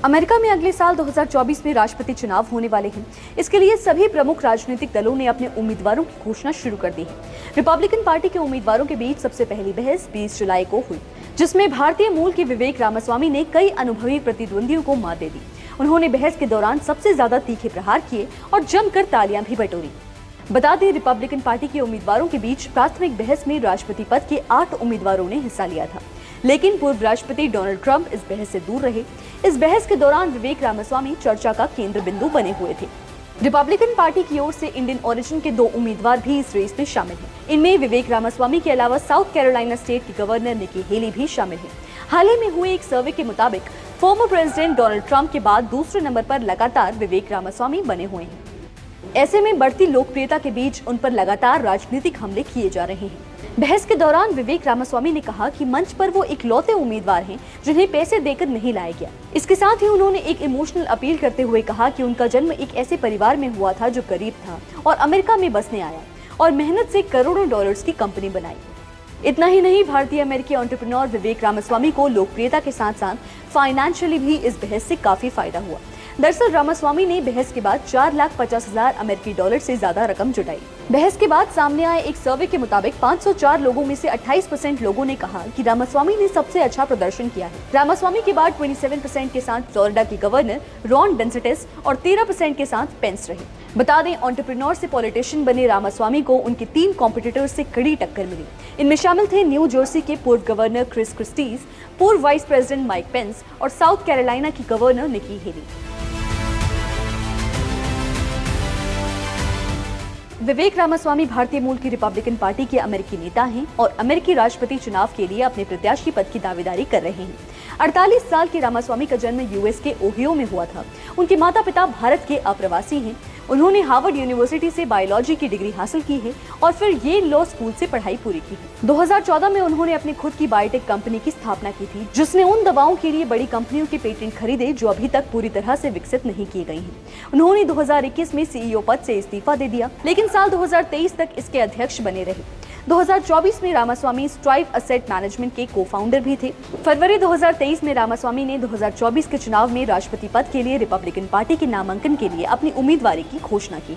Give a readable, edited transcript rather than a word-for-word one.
America में अगले साल 2024 में राष्ट्रपति चुनाव होने वाले हैं। इसके लिए सभी प्रमुख राजनीतिक दलों ने अपने उम्मीदवारों की घोषणा शुरू कर दी है। रिपब्लिकन पार्टी के उम्मीदवारों के बीच सबसे पहली बहस 20 जुलाई को हुई, जिसमें भारतीय मूल के विवेक रामास्वामी ने कई अनुभवी प्रतिद्वंदियों को मात दे दी। उन्होंने बहस के दौरान सबसे ज्यादा तीखे प्रहार किए और जमकर तालियां भी बटोरी। बता दें, रिपब्लिकन पार्टी के उम्मीदवारों के बीच प्राथमिक बहस में राष्ट्रपति पद के 8 उम्मीदवारों ने हिस्सा लिया था, लेकिन पूर्व राष्ट्रपति डोनाल्ड ट्रंप इस बहस से दूर रहे। इस बहस के दौरान विवेक रामास्वामी चर्चा का केंद्र बिंदु बने हुए थे। रिपब्लिकन पार्टी की ओर से इंडियन ओरिजिन के 2 उम्मीदवार भी इस रेस में शामिल हैं। इनमें विवेक रामास्वामी के अलावा साउथ कैरोलिना स्टेट की गवर्नर निकी हेली भी शामिल है। हाल ही में हुए एक सर्वे के मुताबिक फॉर्मर प्रेसिडेंट डोनाल्ड ट्रंप के बाद दूसरे नंबर पर लगातार विवेक रामास्वामी बने हुए हैं। ऐसे में बढ़ती लोकप्रियता के बीच उन पर लगातार राजनीतिक हमले किए जा रहे हैं। बहस के दौरान विवेक रामास्वामी ने कहा कि मंच पर वो इकलौते उम्मीदवार हैं जिन्हें पैसे देकर नहीं लाया गया। इसके साथ ही उन्होंने एक इमोशनल अपील करते हुए कहा कि उनका जन्म एक ऐसे परिवार में हुआ था जो गरीब था और अमेरिका में बसने आया और मेहनत से करोड़ों डॉलर्स की कंपनी बनाई। इतना ही नहीं, भारतीय अमेरिकी एंटरप्रेन्योर विवेक रामास्वामी को लोकप्रियता के साथ साथ फाइनेंशियली भी इस बहस से काफी फायदा हुआ। दरअसल रामास्वामी ने बहस के बाद 4,50,000 अमेरिकी डॉलर से ज्यादा रकम जुटाई। बहस के बाद सामने आए एक सर्वे के मुताबिक 504 लोगों में से 28% लोगों ने कहा कि रामास्वामी ने सबसे अच्छा प्रदर्शन किया है। रामास्वामी के बाद 27% के साथ फ्लोरिडा के गवर्नर रॉन डेसेंटिस और 13% के साथ पेंस रहे। बता दें, एंटरप्रेन्योर से पॉलिटिशियन बने रामास्वामी को उनके 3 कॉम्पिटिटर्स से कड़ी टक्कर मिली। इनमें शामिल थे न्यू जर्सी के पूर्व गवर्नर क्रिस क्रिस्टीज, पूर्व वाइस प्रेसिडेंट माइक पेंस और साउथ कैरोलिना की गवर्नर निकी हेली। विवेक रामास्वामी भारतीय मूल की रिपब्लिकन पार्टी के अमेरिकी नेता हैं और अमेरिकी राष्ट्रपति चुनाव के लिए अपने प्रत्याशी पद की दावेदारी कर रहे हैं। 48 साल के रामास्वामी का जन्म यूएस के ओहियो में हुआ था। उनके माता पिता भारत के अप्रवासी हैं। उन्होंने हार्वर्ड यूनिवर्सिटी से बायोलॉजी की डिग्री हासिल की है और फिर येल लॉ स्कूल से पढ़ाई पूरी की है। 2014 में उन्होंने अपनी खुद की बायोटेक कंपनी की स्थापना की थी, जिसने उन दवाओं के लिए बड़ी कंपनियों के पेटेंट खरीदे जो अभी तक पूरी तरह से विकसित नहीं की गई हैं। उन्होंने 2021 में सीईओ पद से इस्तीफा दे दिया, लेकिन साल 2023 तक इसके अध्यक्ष बने रहे। 2024 में रामास्वामी स्ट्राइव असेट मैनेजमेंट के को-फाउंडर भी थे। फरवरी 2023 में रामास्वामी ने 2024 के चुनाव में राष्ट्रपति पद के लिए रिपब्लिकन पार्टी के नामांकन के लिए अपनी उम्मीदवारी की घोषणा की।